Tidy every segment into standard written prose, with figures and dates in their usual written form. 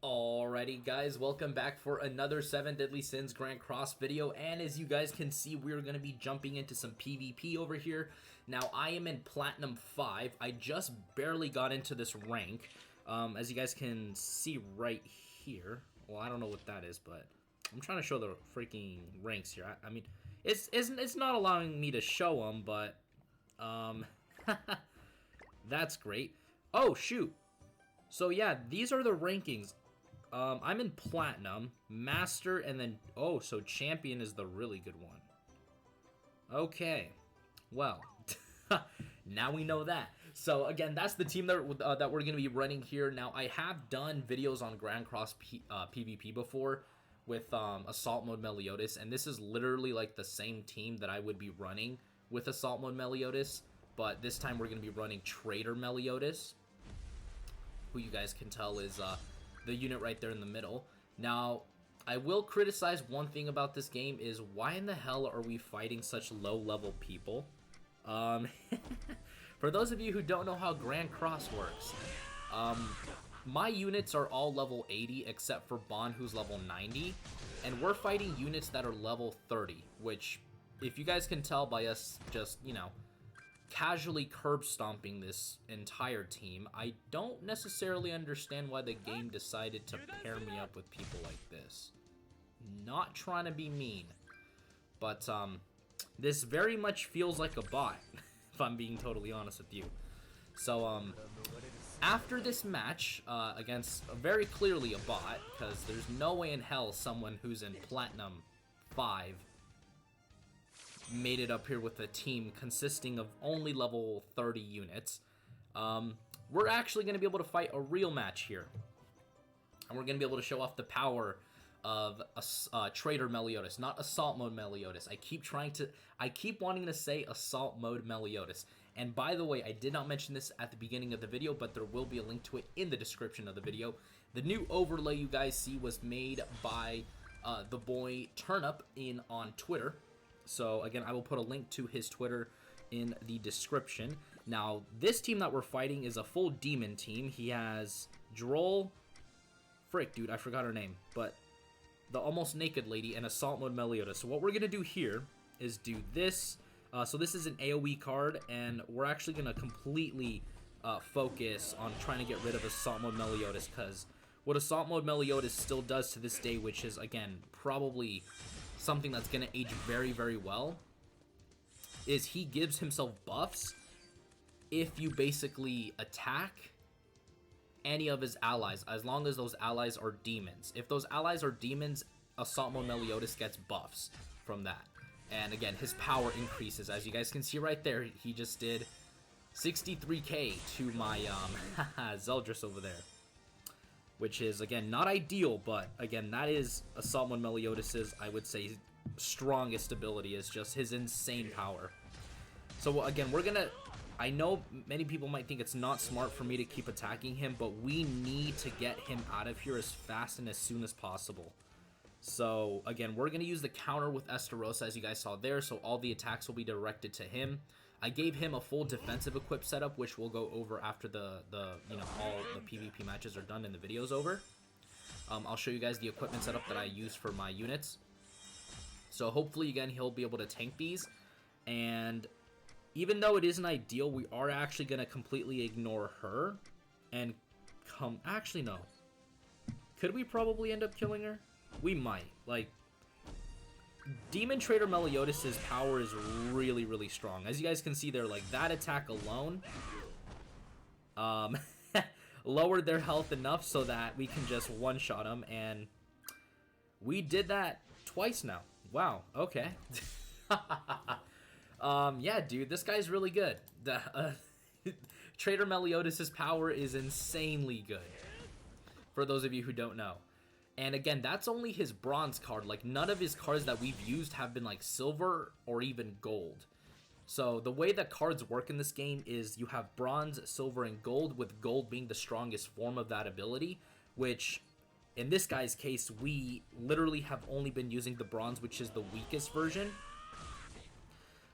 Alrighty guys, welcome back for another 7 Deadly Sins Grand Cross video, and as you guys can see, we're going to be jumping into some PvP over here. Now, I am in Platinum 5. I just barely got into this rank, as you guys can see right here. Well, I don't know what that is, but I'm trying to show the freaking ranks here. I mean, it's not allowing me to show them, but, that's great. Oh, shoot. So yeah, these are the rankings. I'm in Platinum, Master, and then, oh, so Champion is the really good one. Okay, well, now we know that. So again, that's the team that we're going to be running here. Now, I have done videos on Grand Cross PvP before with Assault Mode Meliodas, and this is literally like the same team that I would be running with Assault Mode Meliodas, but this time we're going to be running Traitor Meliodas, who you guys can tell is the unit right there in the middle. Now, I will criticize one thing about this game is why in the hell are we fighting such low-level people? For those of you who don't know how Grand Cross works, my units are all level 80 except for Bond, who's level 90, and we're fighting units that are level 30, which, if you guys can tell by us just, you know, casually curb stomping this entire team, I don't necessarily understand why the game decided to pair me up with people like this. Not trying to be mean, but this very much feels like a bot, if I'm being totally honest with you. So after this match against very clearly a bot, because there's no way in hell someone who's in Platinum 5 made it up here with a team consisting of only level 30 units. We're actually going to be able to fight a real match here. And we're going to be able to show off the power of Traitor Meliodas, not Assault Mode Meliodas. I keep wanting to say Assault Mode Meliodas. And by the way, I did not mention this at the beginning of the video, but there will be a link to it in the description of the video. The new overlay you guys see was made by the boy Turnip on Twitter. So again, I will put a link to his Twitter in the description. Now, this team that we're fighting is a full demon team. He has Droll, frick, dude, I forgot her name, but the almost naked lady and Assault Mode Meliodas. So what we're gonna do here is do this. So this is an AoE card, and we're actually gonna completely focus on trying to get rid of Assault Mode Meliodas, because what Assault Mode Meliodas still does to this day, which is again probably something that's going to age very, very well, is he gives himself buffs if you basically attack any of his allies, as long as those allies are demons. If those allies are demons, Assault Mode Meliodas gets buffs from that. And again, his power increases. As you guys can see right there, he just did 63k to my Zeldris over there, which is, again, not ideal, but, again, that is Assault Mode Meliodas', I would say, strongest ability, is just his insane power. So, again, we're gonna... I know many people might think it's not smart for me to keep attacking him, but we need to get him out of here as fast and as soon as possible. So, again, we're gonna use the counter with Estarossa, as you guys saw there, so all the attacks will be directed to him. I gave him a full defensive equip setup, which we'll go over after the you know, all the PvP matches are done and the video's over. I'll show you guys the equipment setup that I use for my units. So hopefully, again, he'll be able to tank these. And even though it isn't ideal, we are actually going to completely ignore her and come... Actually, no. Could we probably end up killing her? We might. Like, Demon Traitor Meliodas' power is really, really strong. As you guys can see there, like, that attack alone lowered their health enough so that we can just one-shot them, and we did that twice now. Wow, okay. Yeah, dude, this guy's really good. Traitor Meliodas' power is insanely good, for those of you who don't know. And again, that's only his bronze card. Like, none of his cards that we've used have been like silver or even gold. So the way that cards work in this game is you have bronze, silver, and gold, with gold being the strongest form of that ability, which in this guy's case, we literally have only been using the bronze, which is the weakest version.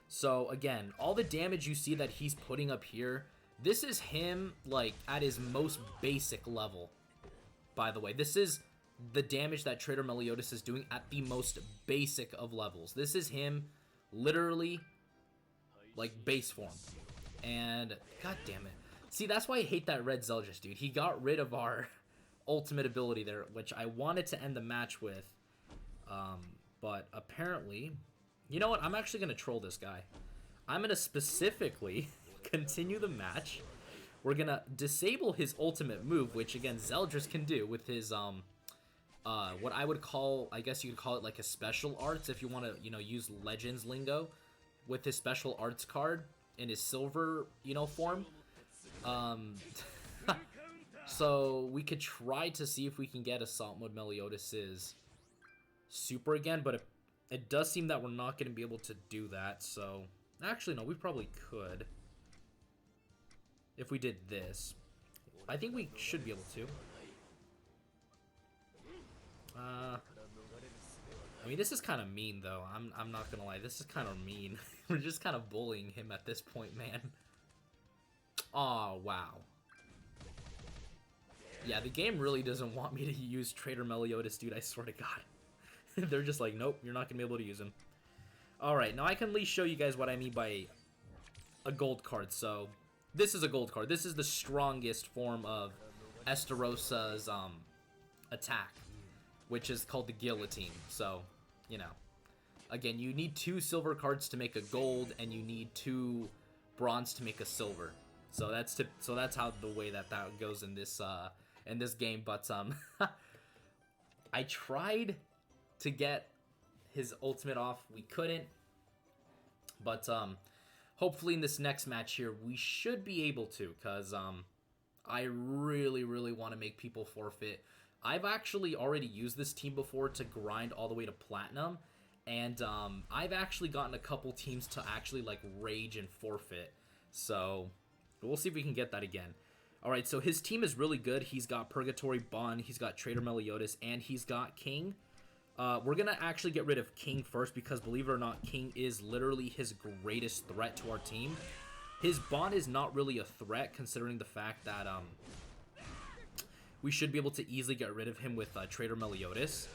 So again, all the damage you see that he's putting up here, this is him like at his most basic level. by the way. This is the damage that Traitor Meliodas is doing at the most basic of levels. This is him literally like base form. And god damn it. See, that's why I hate that red Zeldris, dude. He got rid of our ultimate ability there, which I wanted to end the match with. But apparently, you know what? I'm actually going to troll this guy. I'm going to specifically continue the match. We're going to disable his ultimate move, which again, Zeldris can do with his, what I would call, I guess you could call it like a special arts if you want to, you know, use Legends lingo, with his special arts card in his silver, you know, form. So we could try to see if we can get Assault Mode Meliodas' super again, but it does seem that we're not going to be able to do that, so... Actually, no, we probably could. If we did this. I think we should be able to. I mean, this is kind of mean, though. I'm not going to lie. This is kind of mean. We're just kind of bullying him at this point, man. Oh, wow. Yeah, the game really doesn't want me to use Traitor Meliodas, dude. I swear to God. They're just like, nope, you're not going to be able to use him. Alright, now I can at least show you guys what I mean by a gold card. So, this is a gold card. This is the strongest form of Estarosa's attack, which is called the Guillotine. So, you know, again, you need 2 silver cards to make a gold, and you need 2 bronze to make a silver. So that's how the way that goes in this game. But I tried to get his ultimate off. We couldn't. But hopefully in this next match here, we should be able to, because I really, really want to make people forfeit. I've actually already used this team before to grind all the way to Platinum, and I've actually gotten a couple teams to actually like rage and forfeit. So we'll see if we can get that again. Alright, so his team is really good. He's got Purgatory Bond, he's got Traitor Meliodas, and he's got King. We're going to actually get rid of King first because, believe it or not, King is literally his greatest threat to our team. His Bond is not really a threat considering the fact that we should be able to easily get rid of him with Traitor Meliodas.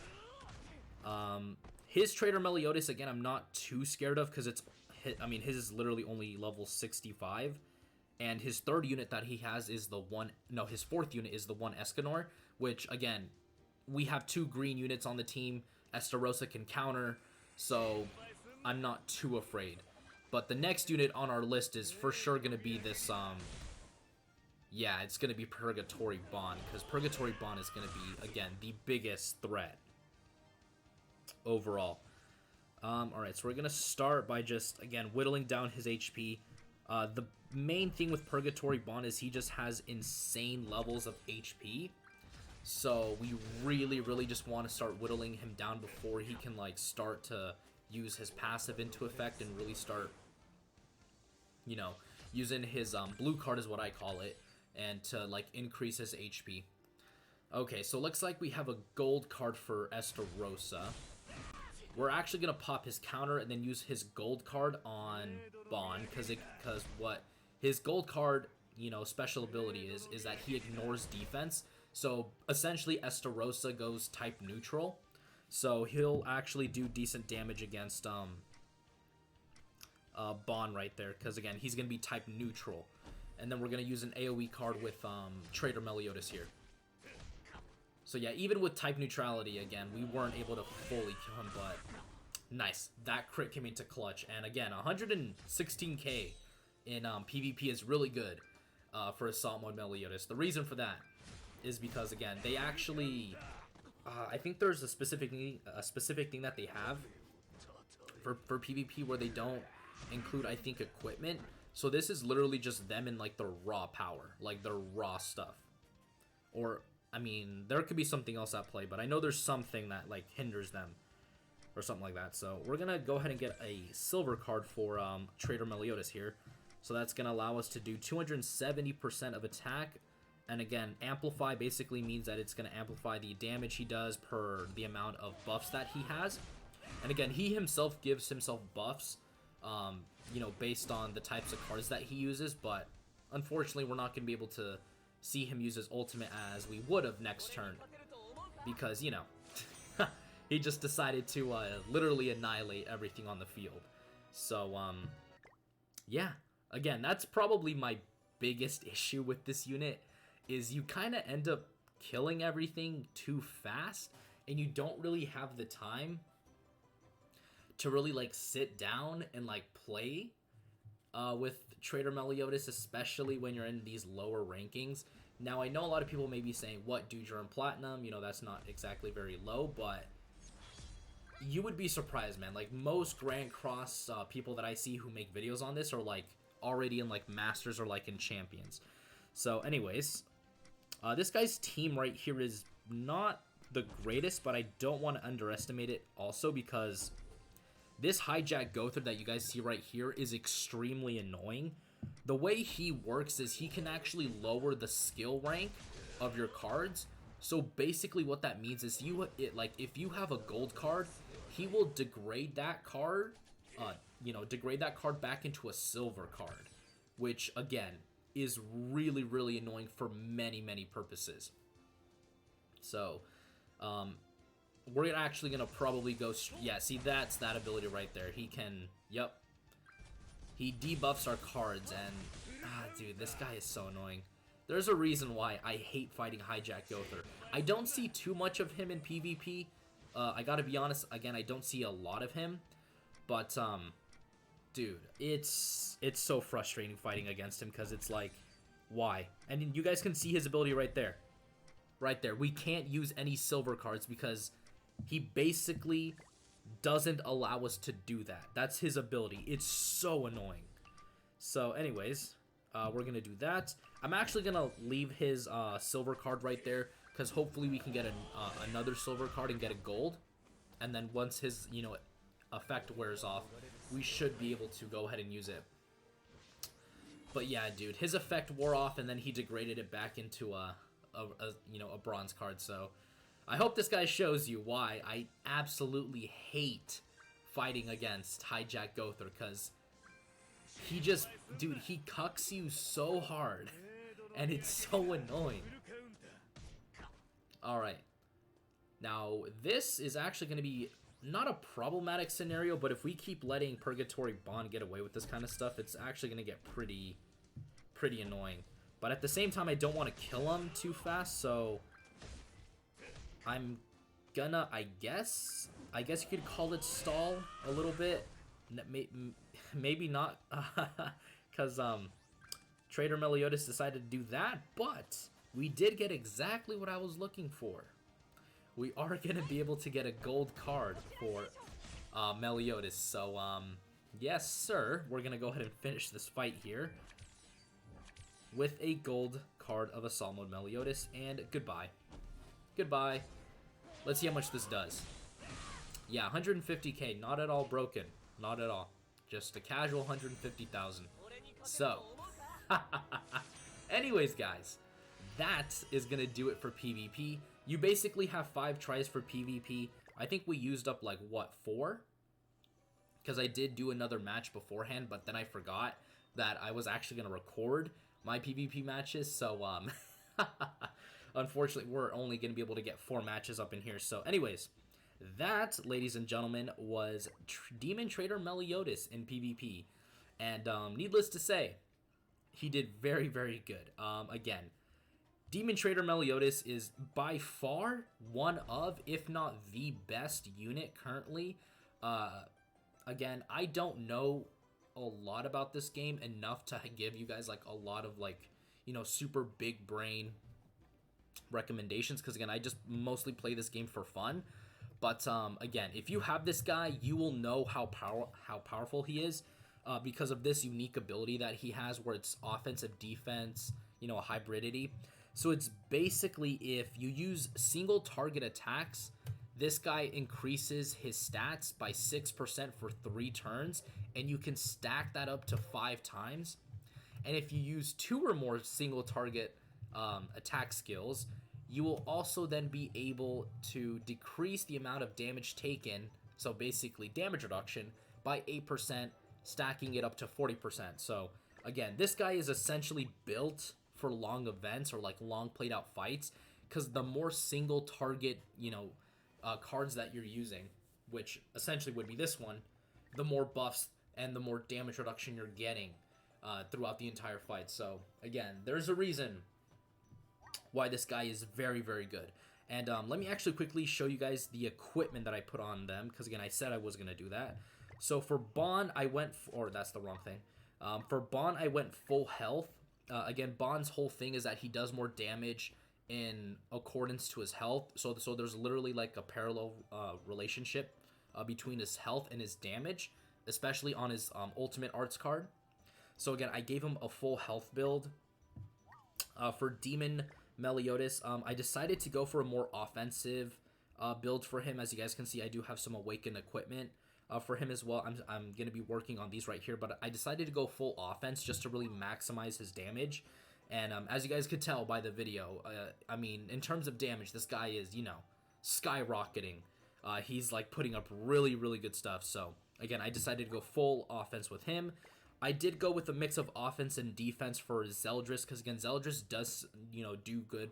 His Traitor Meliodas, again, I'm not too scared of because his is literally only level 65. And his third unit that he has is his fourth unit is the one Escanor, which, again, we have 2 green units on the team. Estarosa can counter, so I'm not too afraid. But the next unit on our list is for sure going to be this, yeah, it's going to be Purgatory Bond, because Purgatory Bond is going to be, again, the biggest threat overall. Alright, so we're going to start by just, again, whittling down his HP. The main thing with Purgatory Bond is he just has insane levels of HP. So we really, really just want to start whittling him down before he can like start to use his passive into effect and really start, you know, using his blue card is what I call it, and to like increase his HP. Okay, so looks like we have a gold card for Estarosa. We're actually gonna pop his counter and then use his gold card on Bond because what his gold card, you know, special ability is that he ignores defense. So essentially Estarosa goes type neutral, so he'll actually do decent damage against Bond right there, because again he's gonna be type neutral. And then we're gonna use an AoE card with Traitor Meliodas here. So yeah, even with type neutrality, again, we weren't able to fully kill him, but nice. That crit came into clutch. And again, 116k in PvP is really good for Assault Mode Meliodas. The reason for that is because, again, they actually... I think there's a specific thing that they have for PvP where they don't include, I think, equipment. So this is literally just them in, like, their raw power. Like, their raw stuff. Or... I mean, there could be something else at play, but I know there's something that, like, hinders them or something like that. So we're going to go ahead and get a silver card for Traitor Meliodas here. So that's going to allow us to do 270% of attack. And again, amplify basically means that it's going to amplify the damage he does per the amount of buffs that he has. And again, he himself gives himself buffs, you know, based on the types of cards that he uses. But unfortunately, we're not going to be able to see him use his ultimate as we would have next turn because, you know, he just decided to literally annihilate everything on the field. So, yeah. Again, that's probably my biggest issue with this unit, is you kind of end up killing everything too fast, and you don't really have the time to really, like, sit down and, like, play with Traitor Meliodas, especially when you're in these lower rankings. Now, I know a lot of people may be saying, what, dude, you're in Platinum? You know, that's not exactly very low, but you would be surprised, man. Like, most Grand Cross people that I see who make videos on this are, like, already in, like, Masters or, like, in Champions. So, anyways, this guy's team right here is not the greatest, but I don't want to underestimate it also, because this Hijack Gother that you guys see right here is extremely annoying. The way he works is he can actually lower the skill rank of your cards. So basically what that means is if you have a gold card, he will degrade that card, degrade that card back into a silver card, which again is really, really annoying for many, many purposes. So, we're actually gonna probably go. Yeah, see, that's that ability right there. He can. Yep. He debuffs our cards, and dude, this guy is so annoying. There's a reason why I hate fighting Hijack Gother. I don't see too much of him in PvP. I gotta be honest. Again, I don't see a lot of him, but dude, it's so frustrating fighting against him, because it's like, why? And you guys can see his ability right there. Right there. We can't use any silver cards because he basically doesn't allow us to do that. That's his ability. It's so annoying. So anyways, we're going to do that. I'm actually going to leave his silver card right there, because hopefully we can get another silver card and get a gold. And then once his, effect wears off, we should be able to go ahead and use it. But yeah, dude, his effect wore off, and then he degraded it back into a bronze card. So I hope this guy shows you why I absolutely hate fighting against Hijack Gother, because he just, dude, he cucks you so hard, and it's so annoying. Alright, now this is actually going to be not a problematic scenario, but if we keep letting Purgatory Bond get away with this kind of stuff, it's actually going to get pretty annoying. But at the same time, I don't want to kill him too fast, so I'm gonna, I guess you could call it stall a little bit. Maybe not, because Traitor Meliodas decided to do that, but we did get exactly what I was looking for. We are going to be able to get a gold card for Meliodas, so yes sir, we're going to go ahead and finish this fight here with a gold card of Assault Mode Meliodas, and goodbye. Goodbye. Let's see how much this does. Yeah, 150k, not at all broken. Not at all. Just a casual 150,000. So, anyways, guys, that is going to do it for PvP. You basically have 5 tries for PvP. I think we used up, like, what, 4? Because I did do another match beforehand, but then I forgot that I was actually going to record my PvP matches. So, unfortunately, we're only going to be able to get 4 matches up in here. So, anyways, that, ladies and gentlemen, was Demon Traitor Meliodas in PvP. And needless to say, he did very, very good. Again, Demon Traitor Meliodas is by far one of, if not the best unit currently. Again, I don't know a lot about this game enough to give you guys like a lot of like, super big brain recommendations, because again, I just mostly play this game for fun. But again, if you have this guy, you will know how powerful he is, because of this unique ability that he has, where it's offensive, defense, a hybridity. So it's basically, if you use single target attacks, this guy increases his stats by 6% for 3 turns, and you can stack that up to 5 times. And if you use 2 or more single target attack skills, you will also then be able to decrease the amount of damage taken, so basically damage reduction, by 8%, stacking it up to 40%. So again, this guy is essentially built for long events or like long played out fights, because the more single target, cards that you're using, which essentially would be this one, the more buffs and the more damage reduction you're getting throughout the entire fight. So again, there's a reason why this guy is very, very good. And let me actually quickly show you guys the equipment that I put on them, because again, I said I was going to do that. So for Bond, I went, or that's the wrong thing. For Bond, I went full health. Again, Bond's whole thing is that he does more damage in accordance to his health. So there's literally like a parallel relationship between his health and his damage, especially on his ultimate arts card. So again, I gave him a full health build. For Demon Meliodas, I decided to go for a more offensive build for him. As you guys can see, I do have some awakened equipment for him as well. I'm going to be working on these right here, but I decided to go full offense just to really maximize his damage. And as you guys could tell by the video, I mean, in terms of damage, this guy is, skyrocketing. He's like putting up really, really good stuff. So again, I decided to go full offense with him. I did go with a mix of offense and defense for Zeldris, because again, Zeldris does, do good,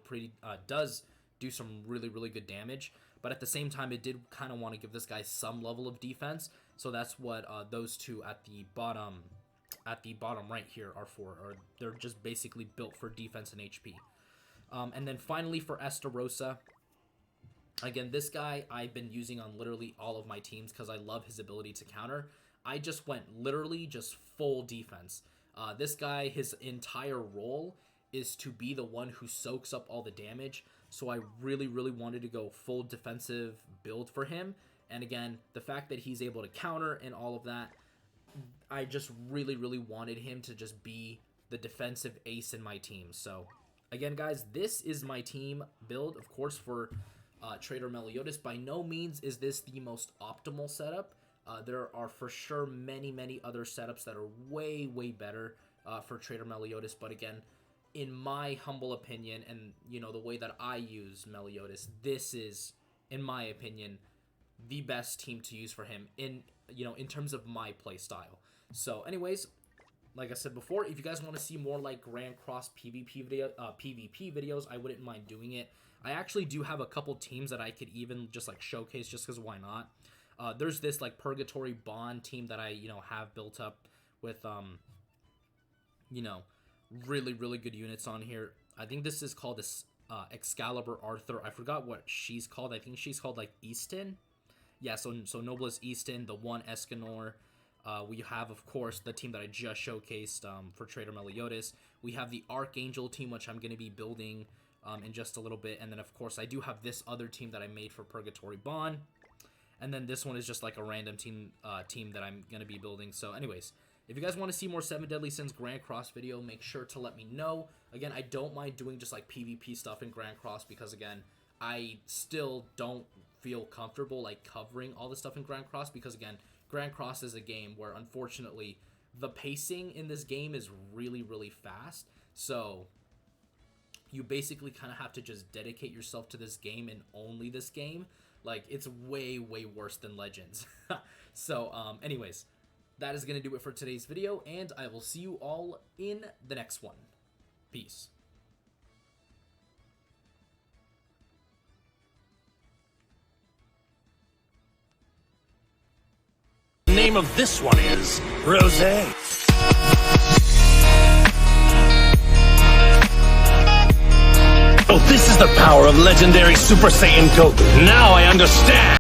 does do some really, really good damage. But at the same time, it did kind of want to give this guy some level of defense. So that's what those two at the bottom right here are for. Or they're just basically built for defense and HP. And then finally for Estarossa, again, this guy I've been using on literally all of my teams because I love his ability to counter. I just went literally just full defense. This guy, his entire role is to be the one who soaks up all the damage. So I really, really wanted to go full defensive build for him. And again, the fact that he's able to counter and all of that, I just really, really wanted him to just be the defensive ace in my team. So again, guys, this is my team build, of course, for Traitor Meliodas. By no means is this the most optimal setup. There are for sure many, many other setups that are way, way better for Traitor Meliodas. But again, in my humble opinion, and the way that I use Meliodas, this is, in my opinion, the best team to use for him in terms of my play style. So anyways, like I said before, if you guys want to see more like Grand Cross PvP videos, I wouldn't mind doing it. I actually do have a couple teams that I could even just like showcase, just because why not? There's this like Purgatory Bond team that I have built up with really, really good units on here. I think this is called this Excalibur Arthur. I forgot what she's called. I think she's called like Easton. Yeah, so Noblesse Easton, the one Escanor. We have, of course, the team that I just showcased for Traitor Meliodas. We have the Archangel team, which I'm going to be building in just a little bit. And then, of course, I do have this other team that I made for Purgatory Bond. And then this one is just like a random team that I'm going to be building. So anyways, if you guys want to see more 7 Deadly Sins Grand Cross video, make sure to let me know. Again, I don't mind doing just like PvP stuff in Grand Cross because, again, I still don't feel comfortable like covering all the stuff in Grand Cross because, again, Grand Cross is a game where, unfortunately, the pacing in this game is really, really fast. So you basically kind of have to just dedicate yourself to this game and only this game. Like, it's way, way worse than Legends. So, anyways, that is going to do it for today's video, and I will see you all in the next one. Peace. The name of this one is Rosé. Oh, this is the power of legendary Super Saiyan Goku. Now I understand.